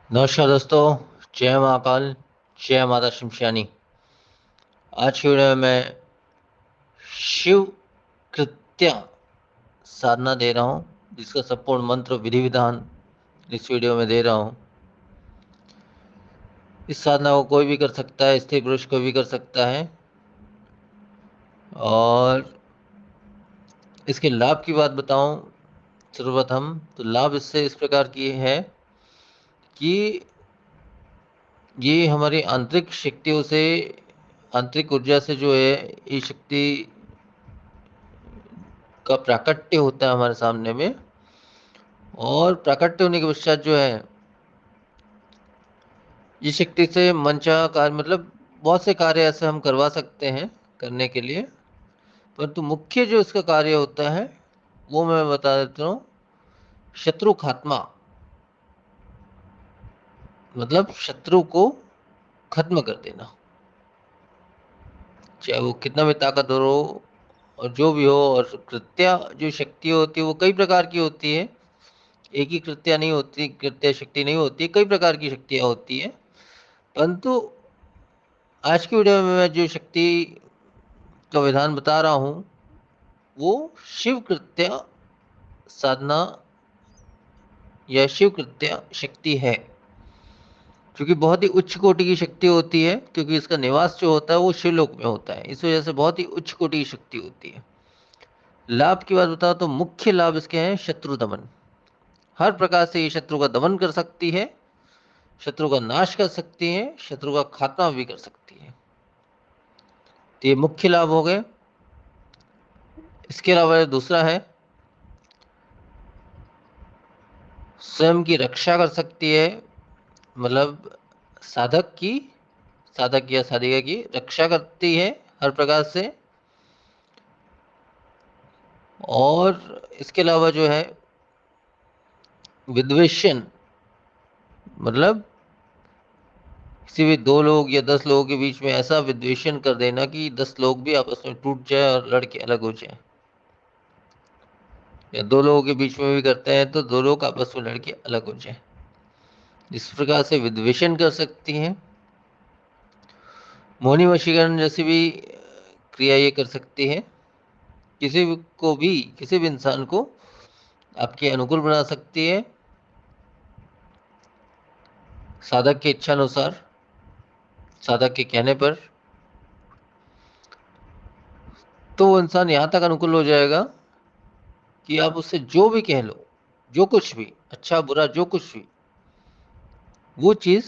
नमस्कार दोस्तों। जय महाकाल, जय माता शिमशानी। आज की वीडियो में मैं शिव कृत्या साधना दे रहा हूँ, जिसका संपूर्ण मंत्र विधि विधान इस वीडियो में दे रहा हूँ। इस साधना को कोई भी कर सकता है, स्त्री पुरुष कोई भी कर सकता है। और इसके लाभ की बात बताऊं, सर्वप्रथम तो लाभ इससे इस प्रकार की है कि ये हमारी आंतरिक शक्तियों से, आंतरिक ऊर्जा से जो है, ये शक्ति का प्राकट्य होता है हमारे सामने में। और प्राकट्य होने के पश्चात जो है, इस शक्ति से मनचाहा कार्य, मतलब बहुत से कार्य ऐसे हम करवा सकते हैं करने के लिए। परंतु मुख्य जो इसका कार्य होता है वो मैं बता देता हूँ। शत्रु खात्मा, मतलब शत्रु को खत्म कर देना, चाहे वो कितना भी ताकतवर हो और जो भी हो। और कृत्या जो शक्ति होती है वो कई प्रकार की होती है, एक ही कृत्या नहीं होती, कृत्या शक्ति नहीं होती, कई प्रकार की शक्तियाँ होती है। परंतु आज की वीडियो में मैं जो शक्ति का विधान बता रहा हूँ वो शिव कृत्या साधना या शिव कृत्या शक्ति है, क्योंकि बहुत ही उच्च कोटि की शक्ति होती है। क्योंकि इसका निवास जो होता है वो शिवलोक में होता है, इस वजह से बहुत ही उच्च कोटि की शक्ति होती है। लाभ की बात बताओ तो मुख्य लाभ इसके हैं शत्रु दमन। हर प्रकार से ये शत्रु का दमन कर सकती है, शत्रु का नाश कर सकती है, शत्रु का खात्मा भी कर सकती है। तो ये मुख्य लाभ हो गए। इसके अलावा दूसरा है, स्वयं की रक्षा कर सकती है। मतलब साधक की, साधक या साधिका की रक्षा करती है हर प्रकार से। और इसके अलावा जो है विद्वेषण, मतलब किसी भी दो लोग या 10 लोगों के बीच में ऐसा विद्वेषण कर देना कि 10 लोग भी आपस में टूट जाए और लड़के अलग हो जाए। या दो लोगों के बीच में भी करते हैं तो दो लोग आपस में लड़के अलग हो जाए, इस प्रकार से विद्वेषण कर सकती हैं। मोहिनी वशीकरण जैसी भी क्रिया ये कर सकती है। किसी भी इंसान को आपके अनुकूल बना सकती है, साधक की इच्छा अनुसार, साधक के कहने पर। तो वो इंसान यहाँ तक अनुकूल हो जाएगा कि आप उससे जो भी कह लो, जो कुछ भी अच्छा बुरा जो कुछ भी, वो चीज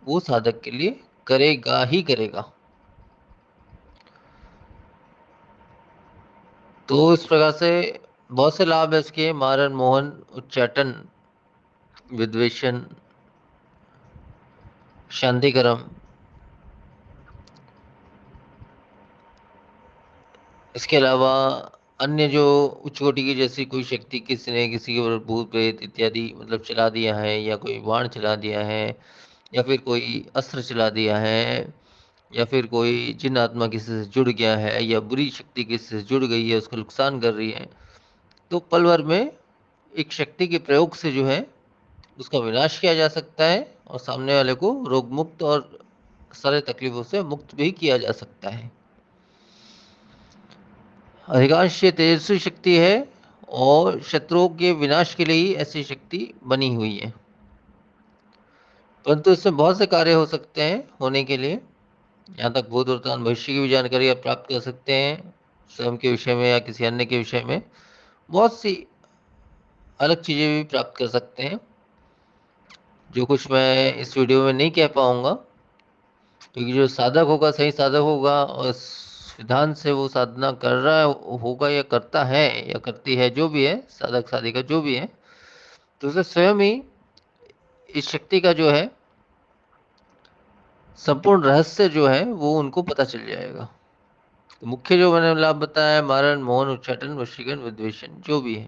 वो साधक के लिए करेगा ही करेगा। तो इस प्रकार से बहुत से लाभ है इसके। मारन मोहन उच्चाटन, विद्वेषण, शांतिकरम। इसके अलावा अन्य जो उच्च कोटि की, जैसी कोई शक्ति किसी ने किसी के ऊपर भूत प्रेत इत्यादि मतलब चला दिया है, या कोई बाण चला दिया है, या फिर कोई अस्त्र चला दिया है, या फिर कोई जिन आत्मा किसी से जुड़ गया है, या बुरी शक्ति किसी से जुड़ गई है उसको नुकसान कर रही है, तो पल भर में एक शक्ति के प्रयोग से जो है उसका विनाश किया जा सकता है, और सामने वाले को रोग मुक्त और सारे तकलीफों से मुक्त भी किया जा सकता है। अधिकांश ये तेजस्वी शक्ति है और शत्रुओं के विनाश के लिए ही ऐसी शक्ति बनी हुई है। परंतु इसमें बहुत से कार्य हो सकते हैं होने के लिए। यहाँ तक भूत वर्तमान भविष्य की भी जानकारी आप प्राप्त कर सकते हैं, स्वयं के विषय में या किसी अन्य के विषय में बहुत सी अलग चीज़ें भी प्राप्त कर सकते हैं, जो कुछ मैं इस वीडियो में नहीं कह पाऊँगा। क्योंकि जो साधक होगा, सही साधक होगा और इस विधान से वो साधना कर रहा है, होगा या करता है या करती है, जो भी है साधक साधिका जो भी है, तो उसे स्वयं ही इस शक्ति का जो है संपूर्ण रहस्य जो है वो उनको पता चल जाएगा। तो मुख्य जो मैंने लाभ बताया, मारण मोहन उच्चाटन वशीकरण विद्वेषण जो भी है,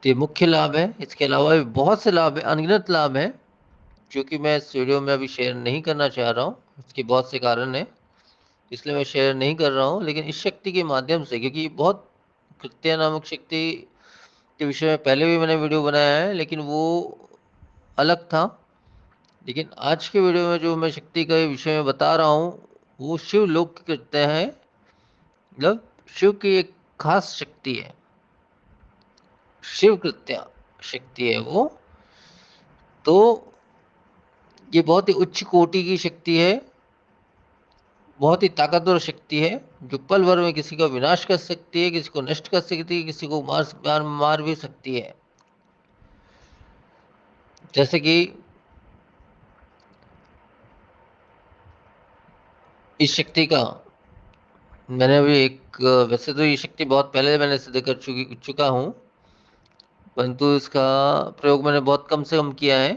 तो ये मुख्य लाभ है। इसके अलावा भी बहुत से लाभ है, अनगिनत लाभ है, जो कि मैं इस वीडियो में अभी शेयर नहीं करना चाह रहा हूँ। इसके बहुत से कारण हैं, इसलिए मैं शेयर नहीं कर रहा हूँ। लेकिन इस शक्ति के माध्यम से, क्योंकि बहुत कृत्या नामक शक्ति के विषय में पहले भी मैंने वीडियो बनाया है, लेकिन वो अलग था। लेकिन आज के वीडियो में जो मैं शक्ति के विषय में बता रहा हूँ वो शिव लोक की कृत्य है, मतलब शिव की एक खास शक्ति है, शिव कृत्या शक्ति है वो। तो ये बहुत ही उच्च कोटि की शक्ति है, बहुत ही ताकतवर शक्ति है, जो पल भर में किसी का विनाश कर सकती है, किसी को नष्ट कर सकती है, किसी को मार भी सकती है। जैसे कि इस शक्ति का मैंने अभी एक, वैसे तो ये शक्ति बहुत पहले मैंने सिद्ध कर चुका हूँ, परंतु इसका प्रयोग मैंने बहुत कम से कम किया है।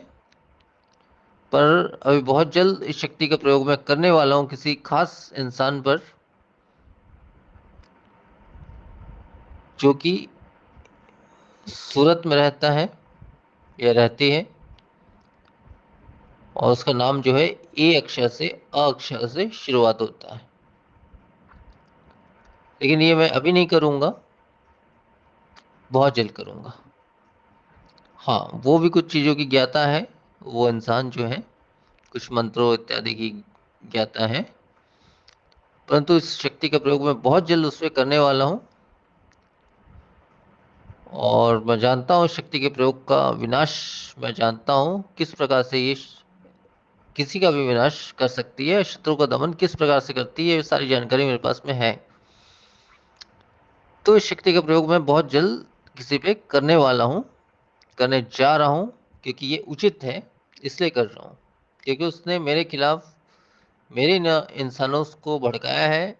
पर अभी बहुत जल्द इस शक्ति का प्रयोग मैं करने वाला हूँ किसी खास इंसान पर, जो कि सूरत में रहता है या रहती है, और उसका नाम जो है ए अक्षर से, अ अक्षर से शुरुआत होता है। लेकिन ये मैं अभी नहीं करूँगा, बहुत जल्द करूँगा। हाँ, वो भी कुछ चीज़ों की ज्ञाता है, वो इंसान जो है कुछ मंत्रों इत्यादि की ज्ञाता है, परंतु इस शक्ति का प्रयोग मैं बहुत जल्द उस पर करने वाला हूँ। और मैं जानता हूँ शक्ति के प्रयोग का विनाश, मैं जानता हूँ किस प्रकार से ये किसी का भी विनाश कर सकती है, शत्रु का दमन किस प्रकार से करती है, ये सारी जानकारी मेरे पास में है। तो इस शक्ति का प्रयोग मैं बहुत जल्द किसी पे करने वाला हूँ, करने जा रहा हूँ, क्योंकि ये उचित है, इसलिए कर रहा हूँ। क्योंकि उसने मेरे खिलाफ, मेरे न इंसानों को भड़काया है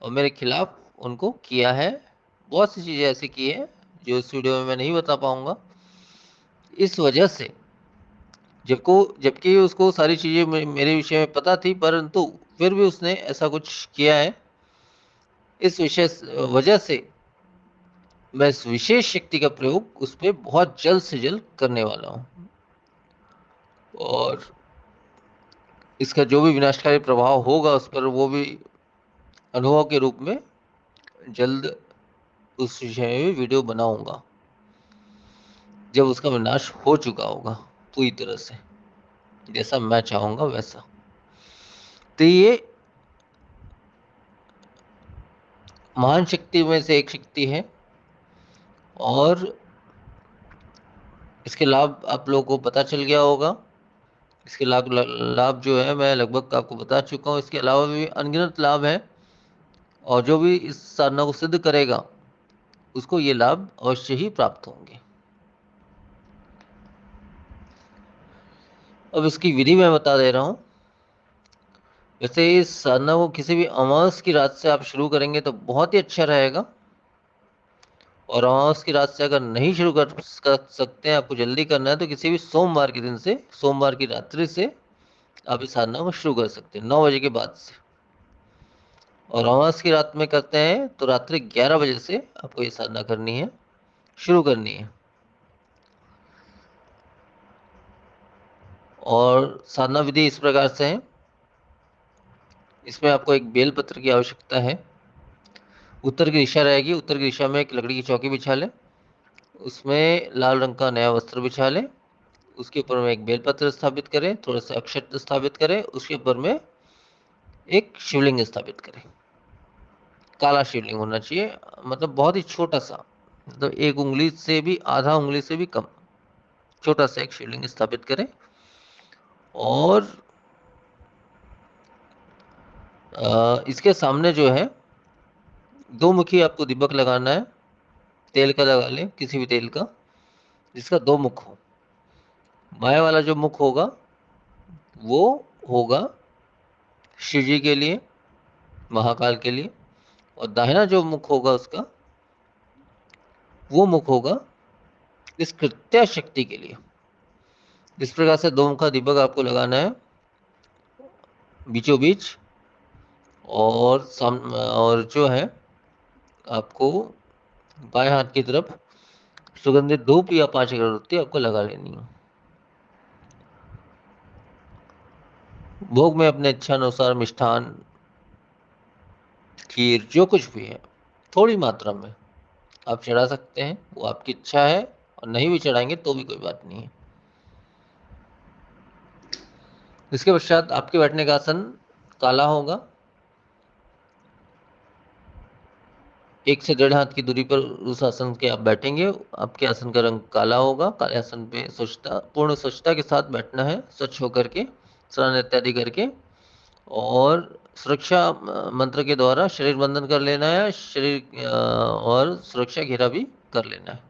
और मेरे खिलाफ उनको किया है। बहुत सी चीज़ें ऐसी की है जो इस वीडियो में मैं नहीं बता पाऊंगा। इस वजह से जबकि उसको सारी चीज़ें मेरे विषय में पता थी, परंतु फिर भी उसने ऐसा कुछ किया है। इस वजह से मैं इस विशेष शक्ति का प्रयोग उस पर बहुत जल्द से जल्द करने वाला हूँ, और इसका जो भी विनाशकारी प्रभाव होगा उस पर, वो भी अनुभव के रूप में जल्द उस विषय में भी वीडियो बनाऊंगा, जब उसका विनाश हो चुका होगा पूरी तरह से, जैसा मैं चाहूंगा वैसा। तो ये महान शक्ति में से एक शक्ति है, और इसके लाभ आप लोगों को पता चल गया होगा। इसके लाभ जो है मैं लगभग आपको बता चुका हूँ। इसके अलावा भी अनगिनत लाभ है, और जो भी इस साधना को सिद्ध करेगा उसको ये लाभ अवश्य ही प्राप्त होंगे। अब इसकी विधि मैं बता दे रहा हूँ। वैसे इस साधना को किसी भी अमावस की रात से आप शुरू करेंगे तो बहुत ही अच्छा रहेगा, और अमावस की रात से अगर नहीं शुरू कर सकते हैं, आपको जल्दी करना है, तो किसी भी सोमवार के दिन से, सोमवार की रात्रि से आप इस साधना को शुरू कर सकते हैं, 9 बजे के बाद से। और अमावस की रात में करते हैं तो रात्रि 11 बजे से आपको ये साधना करनी है, शुरू करनी है। और साधना विधि इस प्रकार से है। इसमें आपको एक बेलपत्र की आवश्यकता है। उत्तर की दिशा रहेगी, उत्तर की दिशा में एक लकड़ी की चौकी बिछा लें, उसमें लाल रंग का नया वस्त्र बिछा लें, उसके ऊपर में एक बेलपत्र स्थापित करें, थोड़ा सा अक्षत स्थापित करें, उसके ऊपर में एक शिवलिंग स्थापित करें। काला शिवलिंग होना चाहिए, मतलब बहुत ही छोटा सा, मतलब एक उंगली से भी, आधा उंगली से भी कम, छोटा सा एक शिवलिंग स्थापित करें। और इसके सामने जो है दो मुखी आपको दीपक लगाना है। तेल का लगा लें, किसी भी तेल का, जिसका दो मुख हो। बाएं वाला जो मुख होगा वो होगा शिव जी के लिए, महाकाल के लिए, और दाहिना जो मुख होगा उसका, वो मुख होगा इस कृत्या शक्ति के लिए। इस प्रकार से दो मुखा दीपक आपको लगाना है बीचों बीच, और जो है आपको बाएं हाथ की तरफ सुगंधित धूप या 5 अगरबत्ती आपको लगा लेनी है। भोग में अपने इच्छा अनुसार मिष्ठान, खीर, जो कुछ भी है थोड़ी मात्रा में आप चढ़ा सकते हैं, वो आपकी इच्छा है, और नहीं भी चढ़ाएंगे तो भी कोई बात नहीं है। इसके पश्चात आपके बैठने का आसन काला होगा। 1 से 1.5 हाथ की दूरी पर उस आसन के आप बैठेंगे। आपके आसन का रंग काला होगा। काले आसन पे स्वच्छता, पूर्ण स्वच्छता के साथ बैठना है, स्वच्छ होकर के, स्नान इत्यादि करके, और सुरक्षा मंत्र के द्वारा शरीर बंधन कर लेना है, शरीर और सुरक्षा घेरा भी कर लेना है।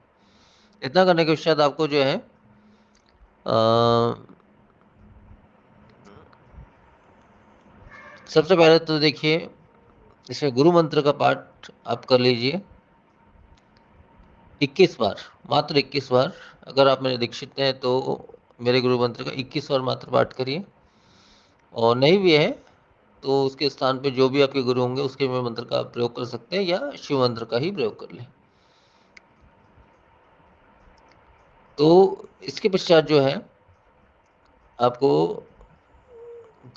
इतना करने के पश्चात आपको जो है सबसे पहले तो देखिए, इसमें गुरु मंत्र का पाठ आप कर लीजिए 21 बार, मात्र 21 बार। अगर आप मेरे दीक्षित हैं तो मेरे गुरु मंत्र का 21 बार मात्र पाठ करिए, और नहीं भी है तो उसके स्थान पे जो भी आपके गुरु होंगे उसके में मंत्र का प्रयोग कर सकते हैं, या शिव मंत्र का ही प्रयोग कर लें। तो इसके पश्चात जो है आपको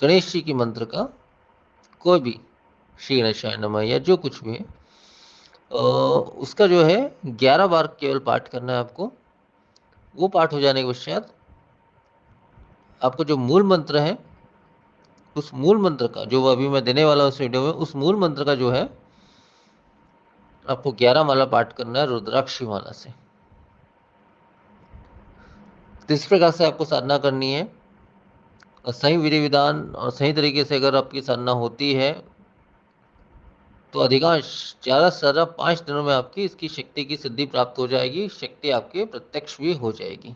गणेश जी की मंत्र का कोई भी, श्री गणेशाय नमः या जो कुछ भी है, उसका जो है 11 बार केवल पाठ करना है आपको। वो पाठ हो जाने के पश्चात आपको जो मूल मंत्र है, उस मूल मंत्र का, जो अभी मैं देने वाला हूँ इस वीडियो में, उस मूल मंत्र का जो है आपको 11 माला पाठ करना है रुद्राक्षी माला से। तो इस प्रकार से आपको साधना करनी है, और सही विधि विधान और सही तरीके से अगर आपकी साधना होती है तो अधिकांश, ज़्यादा से ज़्यादा 5 दिनों में आपकी इसकी शक्ति की सिद्धि प्राप्त हो जाएगी, शक्ति आपके प्रत्यक्ष भी हो जाएगी।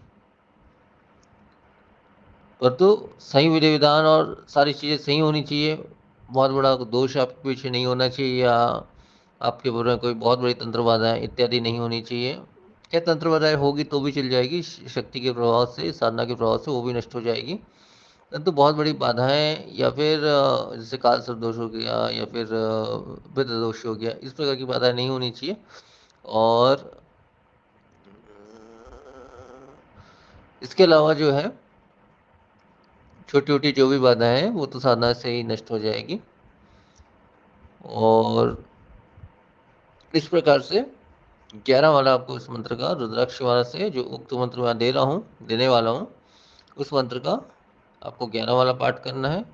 परंतु सही विधि विधान और सारी चीज़ें सही होनी चाहिए। बहुत बड़ा दोष आपके पीछे नहीं होना चाहिए, या आपके ऊपर में कोई बहुत बड़ी तंत्र बाधाएं इत्यादि नहीं होनी चाहिए। क्या तंत्र बाधाएं होगी तो भी चल जाएगी, शक्ति के प्रभाव से, साधना के प्रभाव से वो भी नष्ट हो जाएगी। परंतु बहुत बड़ी बाधाएं, या फिर जैसे काल सर्प दोष हो गया, या फिर पितृ दोष हो गया, इस प्रकार की बाधाएं नहीं होनी चाहिए। और इसके अलावा जो है छोटी छोटी जो भी बाधाएं हैं वो तो साधना से ही नष्ट हो जाएगी। और इस प्रकार से 11 वाला आपको इस मंत्र का, रुद्राक्ष वाला से जो उक्त मंत्र मैं दे रहा हूँ, देने वाला हूँ, उस मंत्र का आपको 11 वाला पाठ करना है।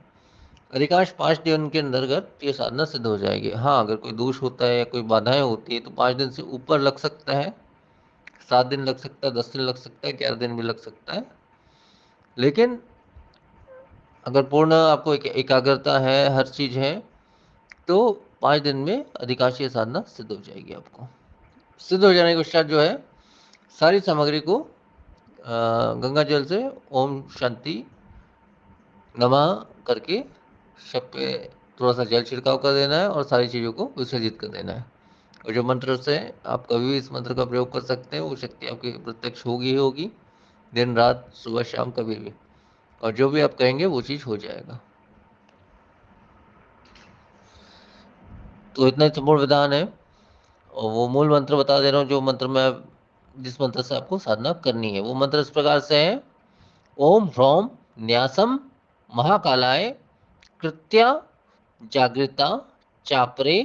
अधिकांश 5 दिन के अंतर्गत ये साधना सिद्ध हो जाएगी। हाँ, अगर कोई दोष होता है या कोई बाधाएं होती है तो 5 दिन से ऊपर लग सकता है, 7 दिन लग सकता है, 10 दिन लग सकता है, 11 दिन भी लग सकता है। लेकिन अगर पूर्ण आपको एकाग्रता है, हर चीज़ है, तो 5 दिन में अधिकांश ये साधना सिद्ध हो जाएगी आपको। सिद्ध हो जाने के पश्चात जो है सारी सामग्री को गंगा जल से ओम शांति नमः करके शव पे थोड़ा सा जल छिड़काव कर देना है, और सारी चीज़ों को विसर्जित कर देना है। और जो मंत्र से आप कभी भी इस मंत्र का प्रयोग कर सकते हैं, वो शक्ति आपकी प्रत्यक्ष होगी ही होगी, दिन रात सुबह शाम कभी भी, और जो भी आप कहेंगे वो चीज़ हो जाएगा। तो इतना ही संपूर्ण विधान है, और वो मूल मंत्र बता दे रहा हूँ, जो मंत्र मैं, जिस मंत्र से आपको साधना करनी है। वो मंत्र इस प्रकार से है: ओम ह्रौम न्यासम महाकालाय कृत्या जागृता चापरे,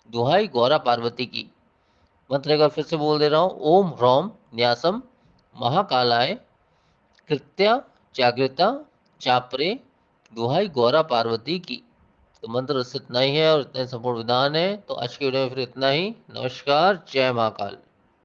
दुहाई गौरा पार्वती की। मंत्र एक बार फिर से बोल दे रहा हूँ: ओम ह्रौम न्यासम महाकालाय कृत्या जागृता चापरे, दुहाई गौरा पार्वती की। तो मंत्र इतना ही है, और इतने संपूर्ण विधान है। तो आज की वीडियो में फिर इतना ही। नमस्कार, जय महाकाल।